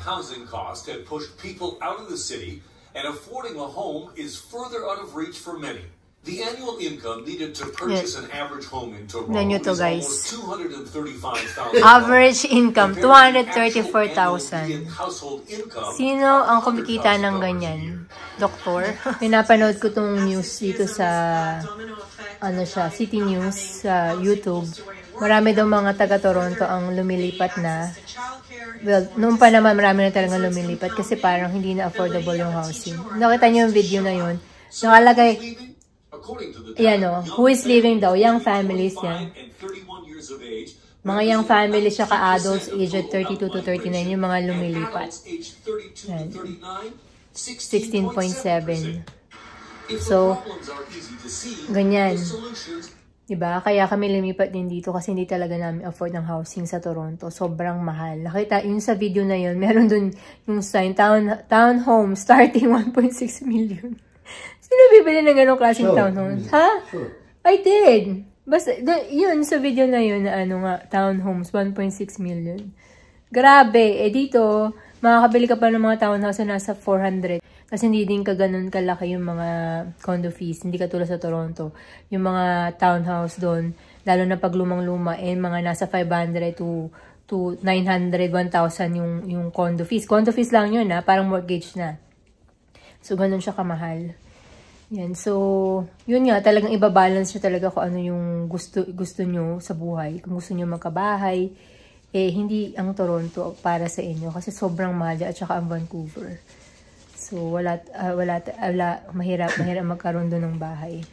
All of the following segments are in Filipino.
housing costs have pushed people out of the city, and affording a home is further out of reach for many. The annual income needed to purchase an average home in Toronto is almost $235,000. Average income, $234,000. Sino ang kumikita ng ganyan? Doktor? Pinapanood ko tong news dito sa, City News sa YouTube. Marami daw mga taga-Toronto ang lumilipat na. Well, noon pa naman marami na talaga lumilipat kasi parang hindi na affordable yung housing. Nakita niyo yung video na yun. Nakalagay, who is living daw? Young families yan. Mga young families siya ka-adults aged 32 to 39 yung mga lumilipat. Yan. 16.7. So, ganyan. Diba? Kaya kami lumipat din dito kasi hindi talaga namin afford ng housing sa Toronto. Sobrang mahal. Nakita, yun sa video na yun, meron dun yung sign, townhome starting 1.6 million. Sino bibili ng ganong klaseng townhomes? Ha? Sure. I did. Basta, yun sa video na yun, townhomes, 1.6 million. Grabe. Dito, makakabili ka pa ng mga townhouse na nasa 400. Kasi hindi din ka ganun kalaki yung mga condo fees. Hindi ka tulad sa Toronto. Yung mga townhouse doon, lalo na pag lumang-luma, mga nasa 500 to 900, 1,000 yung condo fees. Condo fees lang yun, parang mortgage na. So, ganun siya kamahal. Yan. So, yun nga, talagang ibabalance nyo talaga kung ano yung gusto nyo sa buhay. Kung gusto nyo magkabahay, hindi ang Toronto para sa inyo. Kasi sobrang mahal at saka ang Vancouver. So, mahirap magkaroon doon ng bahay.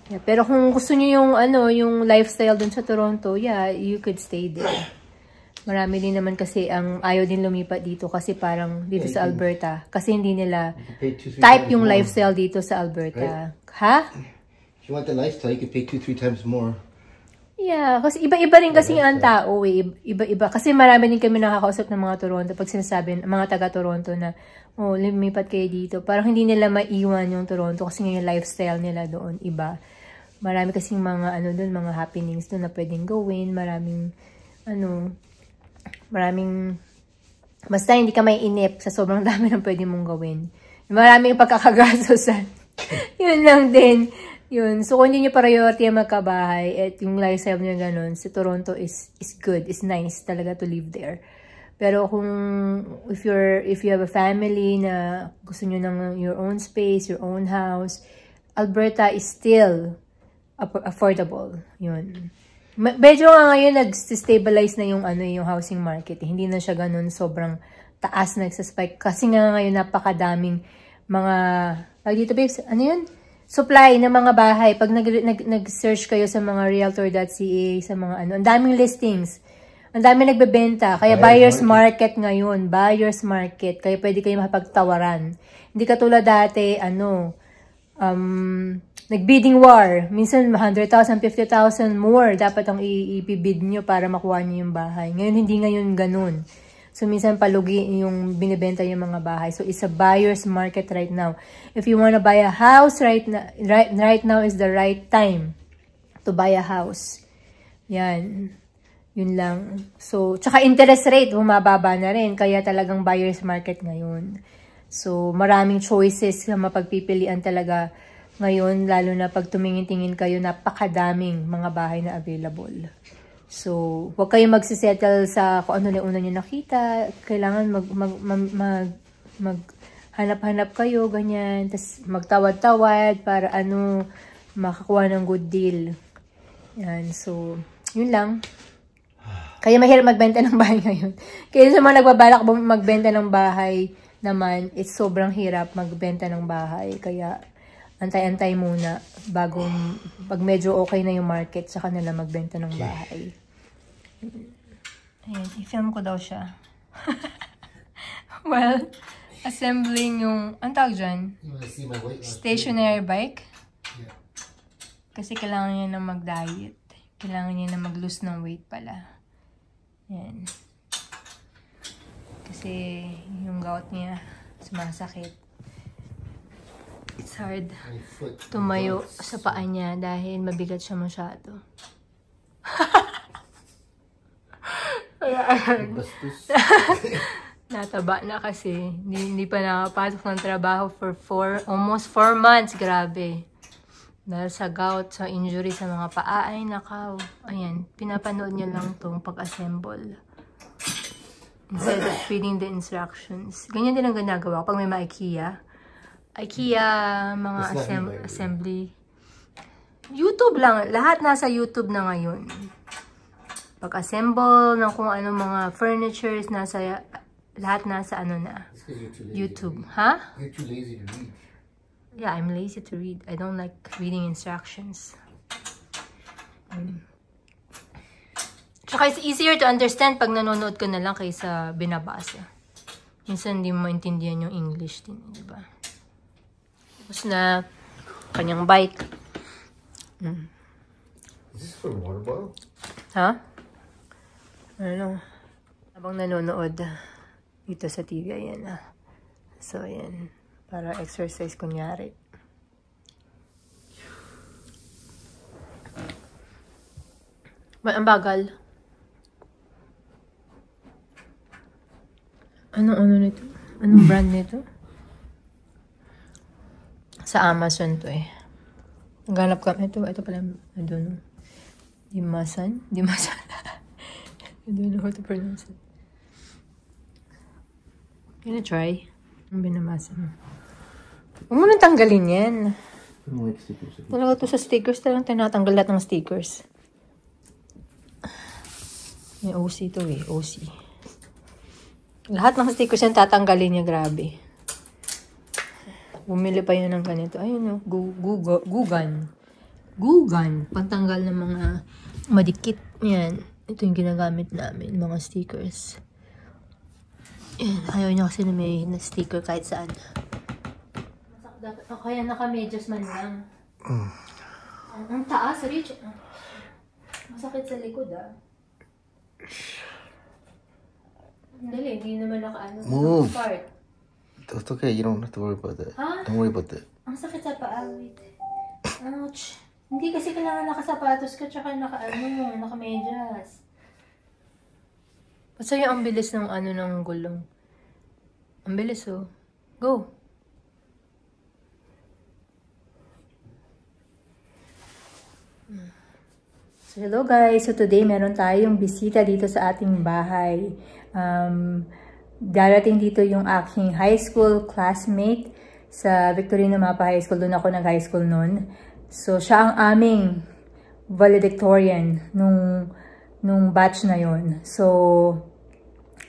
Yeah, pero kung gusto nyo yung lifestyle doon sa Toronto, you could stay there. Marami din naman kasi ang ayaw din lumipat dito kasi parang dito sa Alberta. Kasi hindi nila type yung lifestyle dito sa Alberta. Right? Ha? If you want the lifestyle, you can pay 2-3 times more. Yeah, kasi iba-iba rin kasi ang tao Iba-iba. Kasi marami din kami nakakausap ng mga Toronto pag sinasabi, mga taga-Toronto na, lumipat kayo dito. Parang hindi nila maiwan yung Toronto kasi yung lifestyle nila doon iba. Marami kasing mga doon, mga happenings doon na pwedeng gawin. Basta hindi ka may inip sa sobrang dami ng pwede mong gawin. Maraming pagkakagastosan. Yun lang din. Yun. So, kung hindi nyo priority ang magkabahay at yung lifestyle nyo ganun, si Toronto is good, is nice talaga to live there. Pero kung if you have a family na gusto nyo ng your own space, your own house, Alberta is still affordable. Yun. Medyo nga ngayon nag-stabilize na yung housing market. Hindi na siya ganun sobrang taas na nagsaspike. Kasi nga ngayon napakadaming mga, dito babes, supply ng mga bahay. Pag nag-search kayo sa mga realtor.ca, sa mga ang daming listings. Ang daming nagbebenta. Kaya buyer's market ngayon. Buyer's market. Kaya pwede kayo makapagtawaran. Hindi katulad dati, nag-bidding war. Minsan, 100,000, 50,000 more dapat ang ipibid nyo para makuha nyo yung bahay. Ngayon, hindi ngayon ganun. So, minsan palugi yung binibenta yung mga bahay. So, it's a buyer's market right now. If you wanna buy a house right now is the right time to buy a house. Yan. Yun lang. So, tsaka interest rate, bumababa na rin. Kaya talagang buyer's market ngayon. So, maraming choices na mapagpipilian talaga ngayon, lalo na pag tumingin-tingin kayo, napakadaming mga bahay na available. So, huwag kayong magsisettle sa kung ano na una nyo nakita. Kailangan maghanap-hanap kayo, ganyan. Tapos magtawad-tawad para makakuha ng good deal. Yan. So, yun lang. Kaya mahirap magbenta ng bahay ngayon. Kaya sa mga nagbabalak magbenta ng bahay naman, it's sobrang hirap magbenta ng bahay. Kaya, antay-antay muna bago pag medyo okay na yung market saka nila magbenta ng bahay. Ayan, i-film ko daw siya. Well, assembling yung, ang tawag dyan? Stationary bike. Kasi kailangan niya na mag-diet. Kailangan niya na mag-lose ng weight pala. Ayan. Kasi yung gout niya sumasakit. It's hard tumayo sa paa niya dahil mabigat siya masyado. Nataba na kasi. Hindi pa nakapasok ng trabaho for almost 4 months. Grabe. Dahil sa gout, sa injury sa mga paa. Ay, nakaw. Ayan, pinapanood niya lang itong pag-assemble. Instead of reading the instructions. Ganyan din ang ginagawa pag may IKEA. IKEA, mga assembly. YouTube lang. Lahat nasa YouTube na ngayon. Pag-assemble ng kung ano mga furnitures, lahat nasa ano na. YouTube. Ha? You're too lazy to read. Yeah, I'm lazy to read. I don't like reading instructions. Tsaka it's easier to understand pag nanonood ka na lang kaysa binabasa. Minsan hindi mo maintindihan yung English din, di ba? Tapos na, kanyang bike. Is this for water bottle? Ha? Ano? Habang nanonood dito sa TV, ayan na. So, ayan. Para exercise kunyari. Ang bagal. Ano nito? Anong brand nito? Sa Amazon to eh. Naghanap kami ito. Ito pala, I don't know. Dimasan? I don't know how to pronounce it. Gonna try. Ang binamasan. Huwag mo nang tanggalin yan. I don't like stickers. Talaga to sa stickers. Talagang tinatanggal lahat ng stickers. May OC to eh. OC. Lahat ng stickers yan tatanggalin niya. Grabe. Bumili pa yun ng ganito. Ayun o. Gugan. Pantanggal ng mga madikit. Yan. Ito yung ginagamit namin. Mga stickers. Yan. Ayaw niya kasi na may sticker kahit saan. O kaya naka-medyas man lang. Ang taas, Rich. Masakit sa likod, ah. Dali, hindi naman naka-ano. Move. Part. It's okay. You don't have to worry about that. Huh? Don't worry about that. Ang sakit sa paa. Wait. Ouch. Hindi kasi kailangan nakasapatos ka tsaka naka-medyas. Basta yung ang bilis ng ng gulong. Ang bilis, oh. Go. So, hello guys. So, today meron tayong bisita dito sa ating bahay. Darating dito yung aking high school classmate sa Victorino Mapa High School. Doon ako nag-high school noon. So, siya ang aming valedictorian nung batch na yon. So,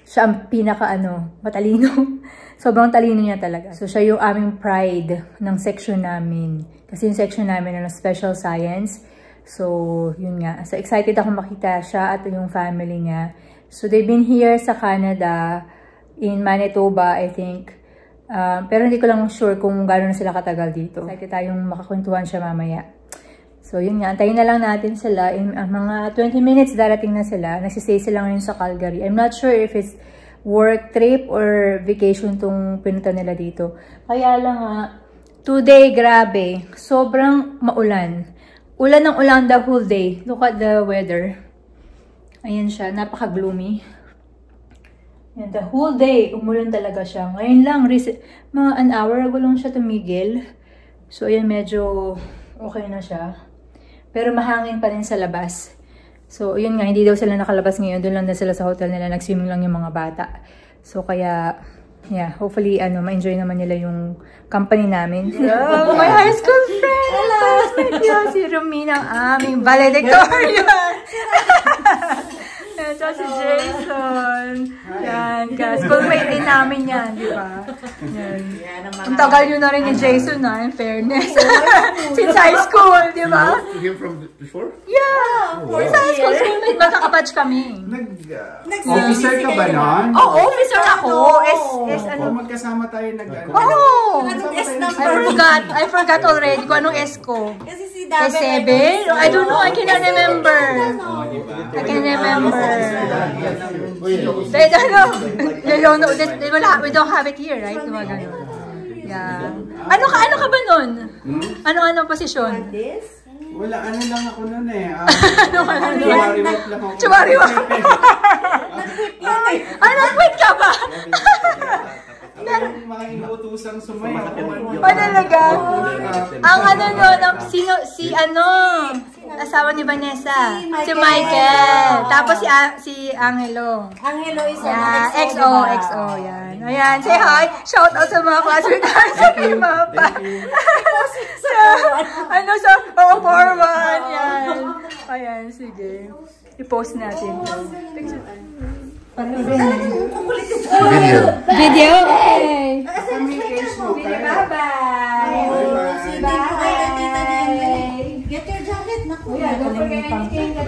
siya ang matalino. Sobrang talino niya talaga. So, siya yung aming pride ng section namin. Kasi yung section namin ng special science. So, yun nga. So, excited ako makita siya at yung family niya. So, they've been here sa Canada, in Manitoba, I think. Pero hindi ko lang sure kung gano'n na sila katagal dito. Excited tayong makakwentuhan siya mamaya. So, yun nga. Antayin na lang natin sila. In mga 20 minutes, darating na sila. Nagsistay sila ngayon sa Calgary. I'm not sure if it's work trip or vacation tong pinunta nila dito. Kaya lang today, grabe. Sobrang maulan. Ulan ng ulan the whole day. Look at the weather. Ayan siya. Napaka-gloomy. Yan, the whole day, umulan talaga siya. Ngayon lang, mga an hour ago lang siya tumigil. So, ayan, medyo okay na siya. Pero mahangin pa rin sa labas. So, yun nga, hindi daw sila nakalabas ngayon. Doon lang na sila sa hotel nila. Nag-swimming lang yung mga bata. So, kaya, yeah, hopefully, ma-enjoy naman nila yung company namin. Oh, my high school friend! Hello! Si Romina, ang aming valedictorian! Ito si Jason. Yan, schoolmate din namin yan, di ba? Yan. Ang tagal nyo na rin ni Jason, in fairness. Since high school, di ba? You him from before? Yeah! Since high school, schoolmate, magkakabatch kami. Officer ka ba nun? Oh, officer ako. O magkasama tayo nag-ano? Oh! Anong S number? I forgot already kung anong S ko. Kasi si David. S7? I don't know, I cannot remember. I can remember. They don't know. We don't have it here, right? Yeah. Ano ka ba nun? Ano posisyon? Wala, ano lang ako nun eh. Chumariwat lang ako. Chumariwat? Nag-quit ka ba? Yung mga inuutusang sumayaw. Talaga? Ang ano nun, si asawa ni Vanessa. Si Michael. Tapos si Angelo. Angelo is XO, yan. Ayan, say hi. Shout out sa mga classmates sa kay Mapa. Sa forman, yan. Ayan, sige. I-post natin. Video. Video? Okay. Bye-bye. Bye. Get your jacket. Naku. Don't forget anything.